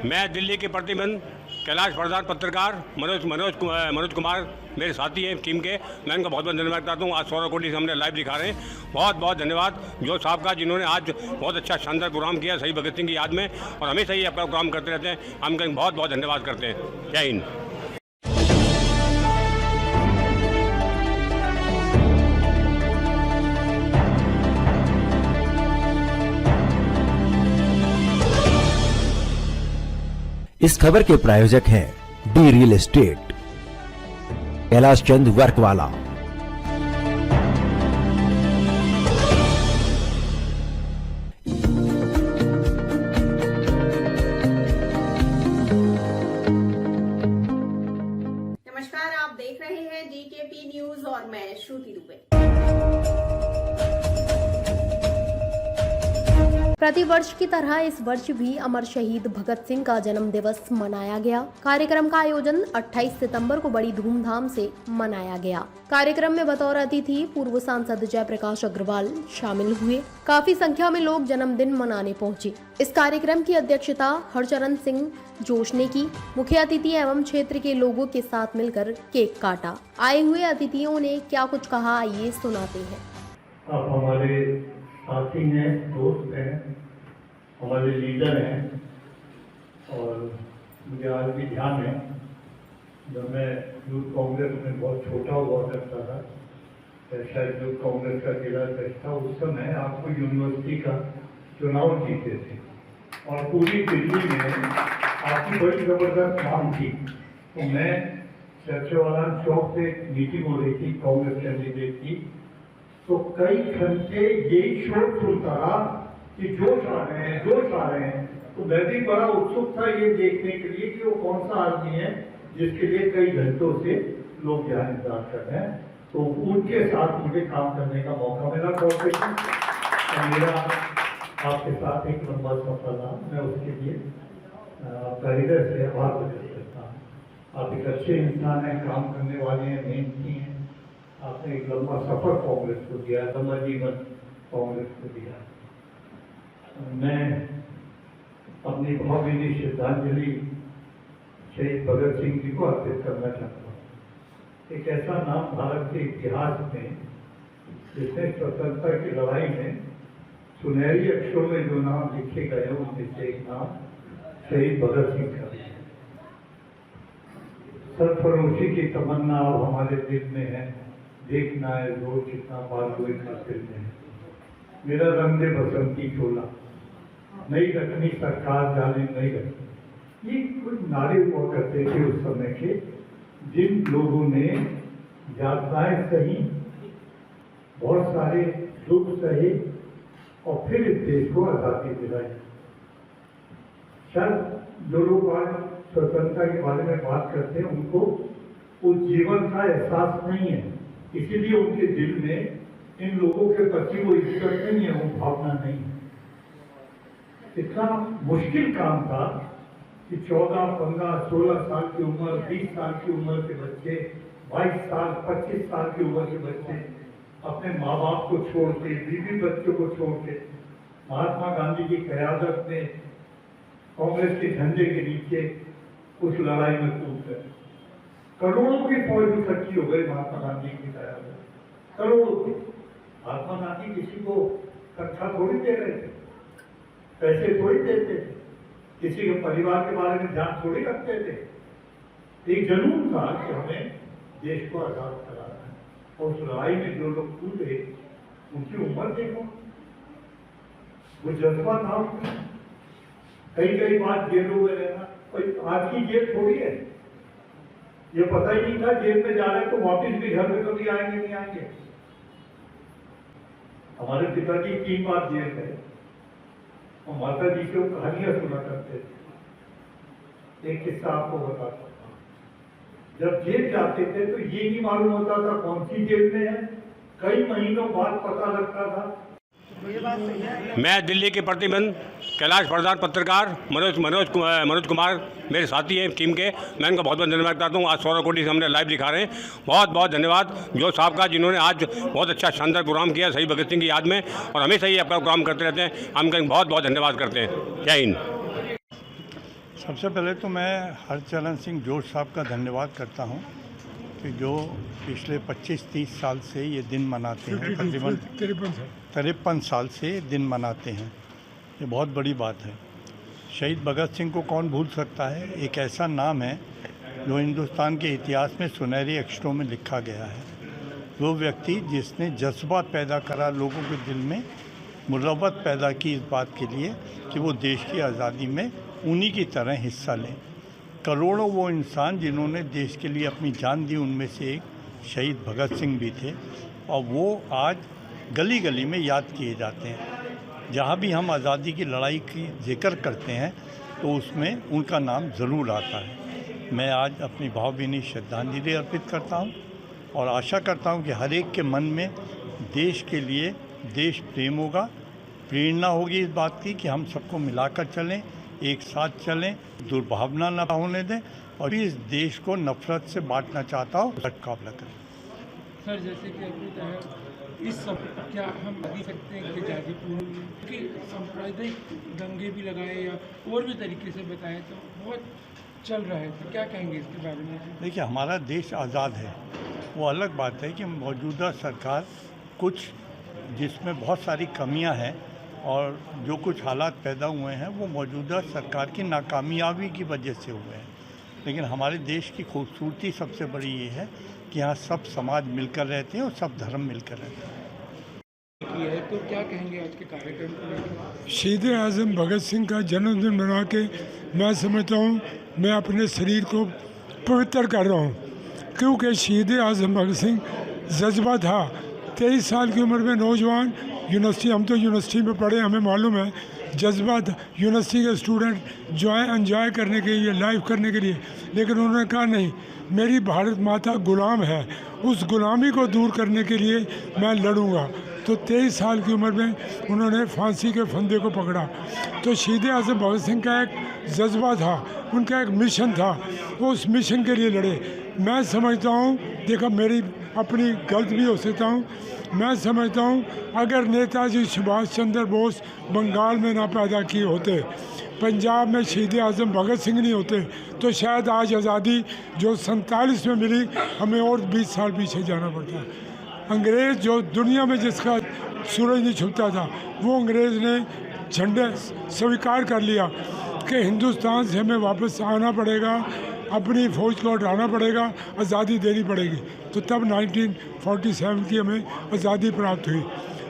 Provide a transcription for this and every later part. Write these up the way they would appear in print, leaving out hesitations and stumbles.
मैं दिल्ली के प्रतिबंध कैलाश प्रधान पत्रकार मनोज कुमार मेरे साथी हैं टीम के। मैं इनका बहुत बहुत धन्यवाद करता हूँ। आज 16 कोटी से हमने लाइव दिखा रहे हैं। बहुत बहुत धन्यवाद जो साहब का, जिन्होंने आज बहुत अच्छा शानदार प्रोग्राम किया शहीद भगत सिंह की याद में, और हमेशा ही अपना प्रोग्राम करते रहते हैं। हम कहीं बहुत बहुत धन्यवाद करते हैं। जय हिंद। इस खबर के प्रायोजक हैं D real estate, Kailash Chand वर्कवाला। नमस्कार, आप देख रहे हैं जीकेपी न्यूज और मैं श्रुति दुबे। प्रतिवर्ष की तरह इस वर्ष भी अमर शहीद भगत सिंह का जन्म दिवस मनाया गया। कार्यक्रम का आयोजन 28 सितंबर को बड़ी धूमधाम से मनाया गया। कार्यक्रम में बतौर अतिथि पूर्व सांसद जयप्रकाश अग्रवाल शामिल हुए। काफी संख्या में लोग जन्मदिन मनाने पहुंचे। इस कार्यक्रम की अध्यक्षता हरचरण सिंह जोश ने की। मुख्य अतिथि एवं क्षेत्र के लोगों के साथ मिलकर केक काटा। आए हुए अतिथियों ने क्या कुछ कहा, आइए सुनाते हैं। आप हमारे साथी हैं, दोस्त हैं, हमारे लीडर हैं, और मुझे आज भी ध्यान है जब मैं यूथ कांग्रेस में बहुत छोटा हुआ करता था, शायद यूथ कांग्रेस का जिला अध्यक्ष था, उस समय आपको यूनिवर्सिटी का चुनाव जीते थे और पूरी दिल्ली में आपकी बड़ी जबरदस्त मांग थी। तो मैं चर्चवाला चौक से मीटिंग हो रही थी कांग्रेस कैंडिडेट की, तो कई घंटे यही शोर सुनता रहा कि जोश आ रहे हैं। तो मैं भी बड़ा उत्सुक था ये देखने के लिए कि वो कौन सा आदमी है जिसके लिए कई घंटों से लोग यहाँ इंतजार कर रहे हैं। तो उनके साथ मुझे काम करने का मौका मिला कॉर्पोरेशन, और मेरा आपके साथ एक लंबा सफर रहा। मैं उसके लिए आपका हृदय से आभार व्यक्त करता हूँ। आप एक अच्छे इंसान हैं, काम करने वाले हैं, मेहनती हैं। आपने एक लंबा सफर कांग्रेस को दिया, लंबा जीवन कांग्रेस को दिया। मैं अपनी भावभीनी श्रद्धांजलि शहीद भगत सिंह जी को अर्पित करना चाहता हूँ। एक ऐसा नाम भारत के इतिहास में जिसने स्वतंत्रता की लड़ाई में सुनहरी अक्षरों में जो नाम लिखे गए उनमें से एक नाम शहीद भगत सिंह का है। सरफरोशी की तमन्ना अब हमारे दिल में है, देखना है रोज कितना बारगोई खातिर में। मेरा रंग बसंती चोला नहीं रखनी सरकार जाने नहीं रखनी, ये कुछ नारे हुआ करते थे उस समय के, जिन लोगों ने यातनाएं सही, बहुत सारे दुख सहे और फिर इस देश को आजादी दिलाई। शायद जो लोग आज स्वतंत्रता के बारे में बात करते हैं उनको उस जीवन का एहसास नहीं है, इसीलिए उनके दिल में इन लोगों के प्रति वो इज्जत नहीं है, वो भावना नहीं है। इतना मुश्किल काम था कि 14, 15, 16 साल की उम्र, 20 साल की उम्र के बच्चे, 22 साल, 25 साल की उम्र के बच्चे अपने माँ बाप को छोड़ के, बीवी बच्चों को छोड़ के महात्मा गांधी की क़यादत में कांग्रेस के झंडे के नीचे उस लड़ाई में कूद गए। करोड़ों की फौज इकट्ठी हो गई महात्मा गांधी की क़यादत, करोड़ों की। महात्मा गांधी किसी को कट्ठा थोड़ी दे रहे थे, पैसे थोड़ी देते थे, किसी के परिवार के बारे में ध्यान थोड़ी रखते थे। एक जुनून था कि हमें देश को आजाद कराना है, और उस लड़ाई में जो लोग कूदे उनकी उम्र देखो, वो जज्बा था। कई बार जेलों में रहना, आज की जेल थोड़ी है, ये पता ही नहीं था जेल में जा रहे तो वापिस भी घर में कभी आएंगे नहीं आएंगे। हमारे पिताजी 3 बार जेल गए और माता जी से वो कहानियां सुना करते थे। एक किस्सा आपको बताता हूँ। जब जेल जाते थे तो ये नहीं मालूम होता था कौन सी जेल में है, कई महीनों बाद पता लगता था। मैं दिल्ली के प्रतिबंध कैलाश प्रधान पत्रकार मनोज कुमार मेरे साथी हैं टीम के। मैं इनका बहुत बहुत धन्यवाद करता हूँ। आज 16 कोटी से हमने लाइव दिखा रहे हैं। बहुत बहुत धन्यवाद जो साहब का, जिन्होंने आज बहुत अच्छा शानदार प्रोग्राम किया शहीद भगत सिंह की याद में, और हमेशा ही अपना प्रोग्राम करते रहते हैं। हम कहीं बहुत बहुत धन्यवाद करते हैं। जय हिंद। सबसे पहले तो मैं हरचरण सिंह जोश साहब का धन्यवाद करता हूं कि जो पिछले 25-30 साल से ये दिन मनाते हैं, तकरीबन 53 साल से दिन मनाते हैं। ये बहुत बड़ी बात है। शहीद भगत सिंह को कौन भूल सकता है। एक ऐसा नाम है जो हिंदुस्तान के इतिहास में सुनहरे अक्षरों में लिखा गया है। वो व्यक्ति जिसने जज्बा पैदा करा लोगों के दिल में, मुरव्वत पैदा की इस बात के लिए कि वो देश की आज़ादी में उन्हीं की तरह हिस्सा लें। करोड़ों वो इंसान जिन्होंने देश के लिए अपनी जान दी, उनमें से एक शहीद भगत सिंह भी थे और वो आज गली गली में याद किए जाते हैं। जहाँ भी हम आज़ादी की लड़ाई की जिक्र करते हैं तो उसमें उनका नाम ज़रूर आता है। मैं आज अपनी भावभीनी श्रद्धांजलि अर्पित करता हूँ और आशा करता हूँ कि हर एक के मन में देश के लिए देश प्रेम होगा, प्रेरणा होगी इस बात की कि हम सबको मिलाकर चलें, एक साथ चलें, दुर्भावना न होने दें और इस देश को नफरत से बांटना चाहता हूँ मुकाबला करें। सर, जैसे कि आपने कहा इस सब क्या हम बता सकते हैं कि गाजीपुर के सांप्रदायिक दंगे भी लगाए या और भी तरीके से बताएं तो बहुत चल रहा है, तो क्या कहेंगे इसके बारे में? देखिए, हमारा देश आज़ाद है। वो अलग बात है कि मौजूदा सरकार कुछ जिसमें बहुत सारी कमियां हैं और जो कुछ हालात पैदा हुए हैं वो मौजूदा सरकार की नाकामयाबी की वजह से हुए हैं। लेकिन हमारे देश की खूबसूरती सबसे बड़ी ये है कि यहाँ सब समाज मिलकर रहते हैं और सब धर्म मिलकर रहते हैं। है तो क्या कहेंगे आज के कार्यक्रम को लेकर? शहीद आज़म भगत सिंह का जन्मदिन मना के मैं समझता हूँ मैं अपने शरीर को पवित्र कर रहा हूँ, क्योंकि शहीद आज़म भगत सिंह जज्बा था। 23 साल की उम्र में नौजवान यूनिवर्सिटी, हम तो यूनिवर्सिटी में पढ़े, हमें मालूम है जज्बा था यूनिवर्सिटी के स्टूडेंट एंजॉय करने के लिए, लाइफ करने के लिए। लेकिन उन्होंने कहा नहीं, मेरी भारत माता गुलाम है, उस गुलामी को दूर करने के लिए मैं लड़ूंगा। तो 23 साल की उम्र में उन्होंने फांसी के फंदे को पकड़ा। तो शहीद आज़म भगत सिंह का एक जज्बा था, उनका एक मिशन था, वो उस मिशन के लिए लड़े। मैं समझता हूँ, देखा मेरी अपनी गलत भी हो सकता हूँ, मैं समझता हूँ अगर नेताजी सुभाष चंद्र बोस बंगाल में ना पैदा किए होते, पंजाब में शहीद आज़म भगत सिंह नहीं होते, तो शायद आज आज़ादी जो 47 में मिली हमें और 20 साल पीछे जाना पड़ता। अंग्रेज़ जो दुनिया में जिसका सूरज नहीं छुपता था, वो अंग्रेज़ ने झंडे स्वीकार कर लिया कि हिंदुस्तान से हमें वापस आना पड़ेगा, अपनी फ़ौज को हटाना पड़ेगा, आज़ादी देनी पड़ेगी। तो तब 1947 की हमें आज़ादी प्राप्त हुई।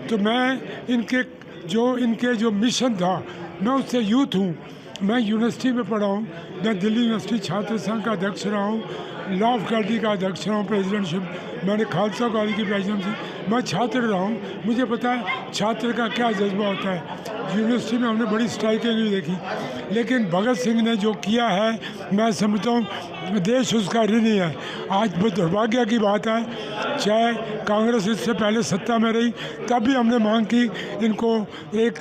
तो मैं इनके जो मिशन था, मैं उससे यूथ हूँ, मैं यूनिवर्सिटी में पढ़ा हूँ, मैं दिल्ली यूनिवर्सिटी छात्र संघ का अध्यक्ष रहा हूँ, लॉ फैकल्टी का अध्यक्ष रहा हूँ, प्रेसिडेंटशिप, मैंने खालसा कॉलेज की प्रेसिडेंसी, मैं छात्र रहा हूँ, मुझे पता है छात्र का क्या जज्बा होता है। यूनिवर्सिटी में हमने बड़ी स्ट्राइकें भी देखी, लेकिन भगत सिंह ने जो किया है, मैं समझता हूँ देश उसका ऋणी है। आज दुर्भाग्य की बात है, चाहे कांग्रेस इससे पहले सत्ता में रही, तब भी हमने मांग की इनको एक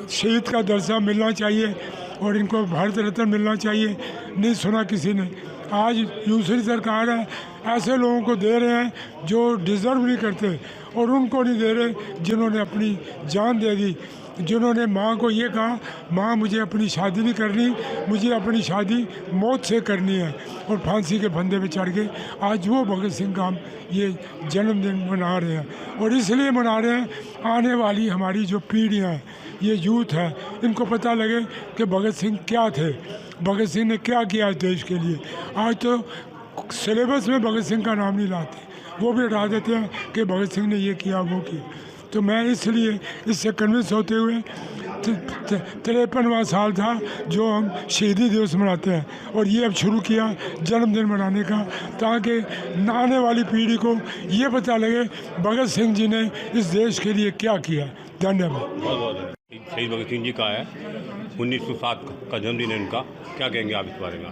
शहीद का दर्जा मिलना चाहिए और इनको भारत रत्न मिलना चाहिए, नहीं सुना किसी ने। आज दूसरी सरकार है, ऐसे लोगों को दे रहे हैं जो डिज़र्व नहीं करते, और उनको नहीं दे रहे जिन्होंने अपनी जान दे दी, जिन्होंने माँ को ये कहा, माँ मुझे अपनी शादी नहीं करनी, मुझे अपनी शादी मौत से करनी है, और फांसी के फंदे पे चढ़ के आज वो भगत सिंह का हम ये जन्मदिन मना रहे हैं। और इसलिए मना रहे हैं, आने वाली हमारी जो पीढ़ियाँ हैं, ये यूथ है, इनको पता लगे कि भगत सिंह क्या थे, भगत सिंह ने क्या किया इस देश के लिए। आज तो सिलेबस में भगत सिंह का नाम नहीं लाते, वो भी हटा देते हैं कि भगत सिंह ने ये किया वो किया। तो मैं इसलिए इससे कन्विंस होते हुए 53वां साल था जो हम शहीदी दिवस मनाते हैं, और ये अब शुरू किया जन्मदिन मनाने का, ताकि आने वाली पीढ़ी को ये पता लगे भगत सिंह जी ने इस देश के लिए क्या किया। धन्यवाद। बहुत बहुत शहीद भगत सिंह जी का है 1907 का जन्मदिन है इनका, क्या कहेंगे आप इस बारे में?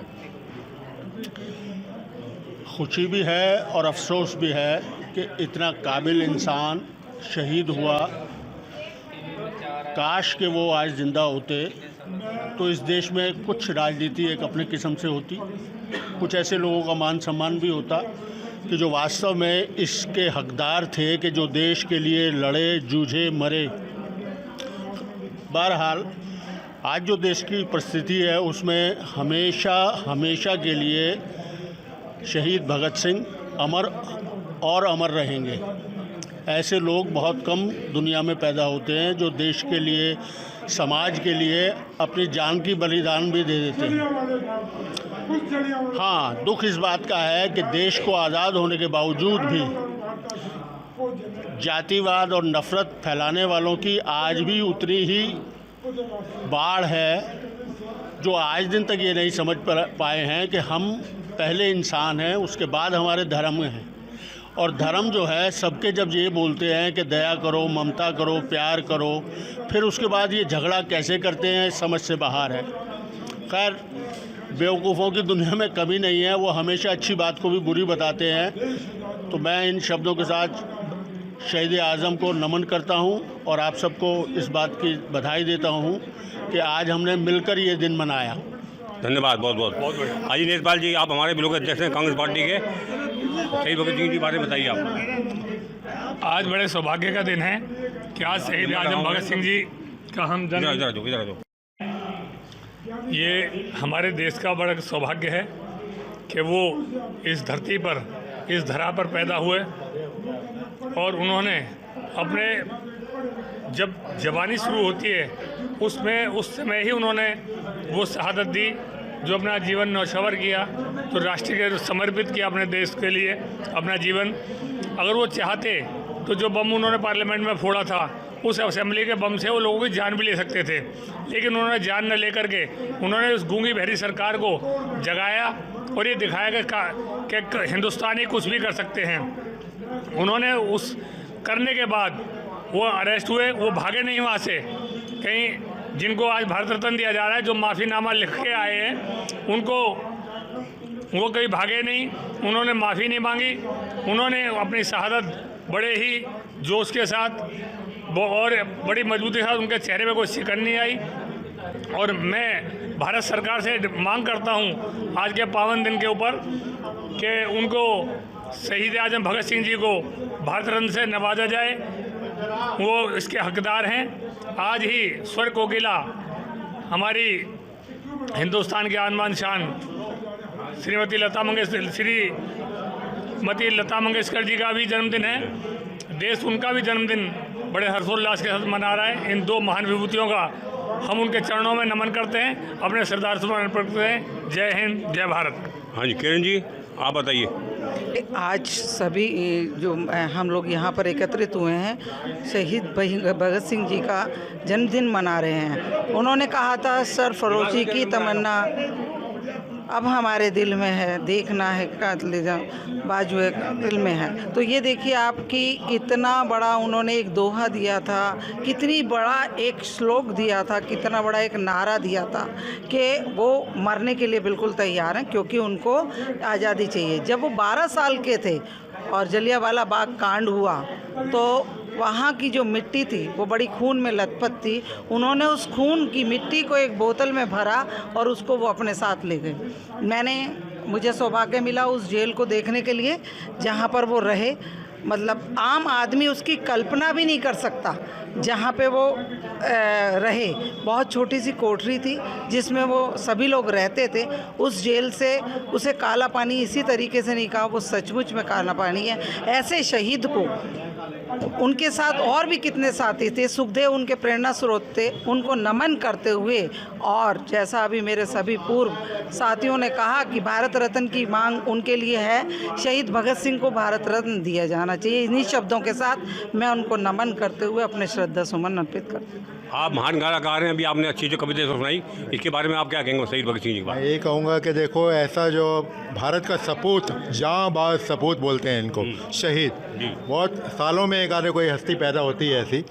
खुशी भी है और अफसोस भी है कि इतना काबिल इंसान शहीद हुआ। काश के वो आज ज़िंदा होते तो इस देश में कुछ राजनीति एक अपने किस्म से होती, कुछ ऐसे लोगों का मान सम्मान भी होता कि जो वास्तव में इसके हकदार थे कि जो देश के लिए लड़े, जूझे, मरे। बहरहाल आज जो देश की परिस्थिति है उसमें हमेशा के लिए शहीद भगत सिंह अमर रहेंगे। ऐसे लोग बहुत कम दुनिया में पैदा होते हैं जो देश के लिए, समाज के लिए अपनी जान की बलिदान भी दे देते हैं। हाँ, दुख इस बात का है कि देश को आज़ाद होने के बावजूद भी जातिवाद और नफ़रत फैलाने वालों की आज भी उतनी ही बाढ़ है, जो आज दिन तक ये नहीं समझ पाए हैं कि हम पहले इंसान हैं, उसके बाद हमारे धर्म हैं। और धर्म जो है, सबके जब ये बोलते हैं कि दया करो, ममता करो, प्यार करो, फिर उसके बाद ये झगड़ा कैसे करते हैं समझ से बाहर है। खैर, बेवकूफ़ों की दुनिया में कमी नहीं है, वो हमेशा अच्छी बात को भी बुरी बताते हैं। तो मैं इन शब्दों के साथ शहीद आज़म को नमन करता हूं और आप सबको इस बात की बधाई देता हूं कि आज हमने मिलकर ये दिन मनाया। धन्यवाद, बहुत बहुत। अजी नेतपाल जी, आप हमारे ब्लॉक अध्यक्ष हैं कांग्रेस पार्टी के, शहीद भगत सिंह के बारे में बताइए आप। आज बड़े सौभाग्य का दिन है कि आज शहीद आज़म भगत सिंह जी का हम जन्म, ये हमारे देश का बड़ा सौभाग्य है कि वो इस धरती पर, इस धरा पर पैदा हुए और उन्होंने अपने जब जवानी शुरू होती है उस समय ही उन्होंने वो शहादत दी, जो अपना जीवन नौछावर किया, तो राष्ट्र के समर्पित किया अपने देश के लिए अपना जीवन। अगर वो चाहते तो जो बम उन्होंने पार्लियामेंट में फोड़ा था, उस असेंबली के बम से वो लोगों की जान भी ले सकते थे, लेकिन उन्होंने जान न लेकर के उन्होंने उस गूंगी बहरी सरकार को जगाया और ये दिखाया कि हिंदुस्तानी कुछ भी कर सकते हैं। उन्होंने उस करने के बाद वो अरेस्ट हुए, वो भागे नहीं वहाँ से। कहीं जिनको आज भारत रत्न दिया जा रहा है, जो माफ़ीनामा लिख के आए हैं, उनको वो कहीं भागे नहीं, उन्होंने माफ़ी नहीं मांगी, उन्होंने अपनी शहादत बड़े ही जोश के साथ वो और बड़ी मजबूती के साथ, उनके चेहरे पे कोई शिकन नहीं आई। और मैं भारत सरकार से मांग करता हूं आज के पावन दिन के ऊपर कि उनको, शहीद आज़म भगत सिंह जी को भारत रत्न से नवाजा जाए, वो इसके हकदार हैं। आज ही स्वर कोकिला, हमारी हिंदुस्तान की आन शान श्रीमती लता मंगेशकर जी का भी जन्मदिन है। देश उनका भी जन्मदिन बड़े हर्षोल्लास के साथ मना रहा है। इन दो महान विभूतियों का हम उनके चरणों में नमन करते हैं, अपने श्रद्धासुमन अर्पित करते हैं। जय हिंद, जय भारत। हाँ जी, किरण जी आप बताइए। आज सभी जो हम लोग यहाँ पर एकत्रित हुए हैं, शहीद भगत सिंह जी का जन्मदिन मना रहे हैं। उन्होंने कहा था, सरफरोशी की तमन्ना अब हमारे दिल में है, देखना है बाजुए दिल में है। तो ये देखिए आपकी कितना बड़ा उन्होंने एक दोहा दिया था, कितनी बड़ा एक श्लोक दिया था, कितना बड़ा एक नारा दिया था कि वो मरने के लिए बिल्कुल तैयार हैं, क्योंकि उनको आज़ादी चाहिए। जब वो 12 साल के थे और जलियांवाला बाग कांड हुआ, तो वहाँ की जो मिट्टी थी वो बड़ी खून में लथपथ थी। उन्होंने उस खून की मिट्टी को एक बोतल में भरा और उसको वो अपने साथ ले गए। मुझे सौभाग्य मिला उस जेल को देखने के लिए जहाँ पर वो रहे। मतलब आम आदमी उसकी कल्पना भी नहीं कर सकता जहाँ पे वो रहे। बहुत छोटी सी कोठरी थी जिसमें वो सभी लोग रहते थे। उस जेल से उसे काला पानी इसी तरीके से नहीं कहा, वो सचमुच में काला पानी है। ऐसे शहीद को उनके साथ और भी कितने साथी थे, सुखदेव उनके प्रेरणा स्रोत थे, उनको नमन करते हुए, और जैसा अभी मेरे सभी पूर्व साथियों ने कहा कि भारत रत्न की मांग उनके लिए है, शहीद भगत सिंह को भारत रत्न दिया जाना चाहिए। इन्हीं शब्दों के साथ मैं उनको नमन करते हुए अपने श्रद्धा सुमन अर्पित करती हूँ। आप महान कलाकार हैं, अभी आपने अच्छी जो कविता सुनाई, इसके बारे में आप क्या कहेंगे शहीद भगत सिंह जी के बारे में? ये कहूँगा कि देखो, ऐसा जो भारत का सपूत, जांबाज सपूत बोलते हैं इनको, शहीद, बहुत सालों में एक आधे कोई हस्ती पैदा होती है ऐसी।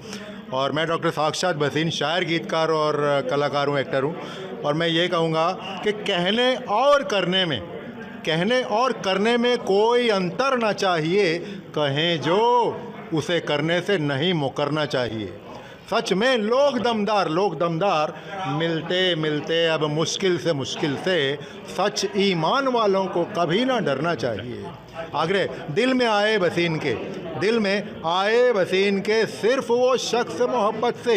और मैं डॉक्टर साक्षात भसीन, शायर, गीतकार और कलाकार हूँ, एक्टर हूँ। और मैं ये कहूँगा कि कहने और करने में कोई अंतर ना चाहिए, कहें जो उसे करने से नहीं मुकरना चाहिए। सच में लोग दमदार मिलते मिलते अब मुश्किल से सच ईमान वालों को कभी ना डरना चाहिए। आगरे दिल में आए बसीन के सिर्फ वो शख्स मोहब्बत से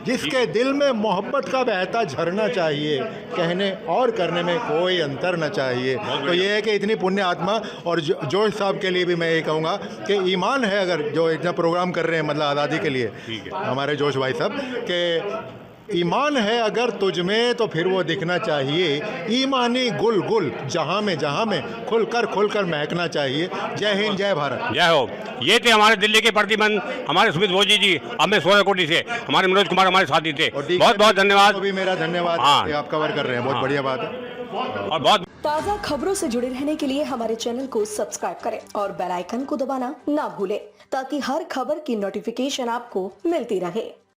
जिसके दिल में मोहब्बत का बहता झरना चाहिए, कहने और करने में कोई अंतर न चाहिए। तो ये है कि इतनी पुण्य आत्मा और जोश साहब के लिए भी मैं ये कहूँगा कि ईमान है, अगर जो इतना प्रोग्राम कर रहे हैं मतलब आज़ादी के लिए हमारे जोश भाई साहब, कि ईमान है अगर तुझ में तो फिर वो दिखना चाहिए, ईमानी गुल गुल जहाँ में खुल कर महकना चाहिए। जय हिंद, जय भारत, जय हो। ये थे हमारे दिल्ली के प्रतिबंध हमारे सुमित भोजी जी। अब मैं 16 कोटी से हमारे मनोज कुमार हमारे साथी थे। बहुत बहुत धन्यवाद। भी मेरा धन्यवाद। हाँ। आप कवर कर रहे हैं, बहुत बढ़िया बात है। और बहुत ताज़ा खबरों से जुड़े रहने के लिए हमारे चैनल को सब्सक्राइब करें और बेल आइकन को दबाना ना भूलें, ताकि हर खबर की नोटिफिकेशन आपको मिलती रहे।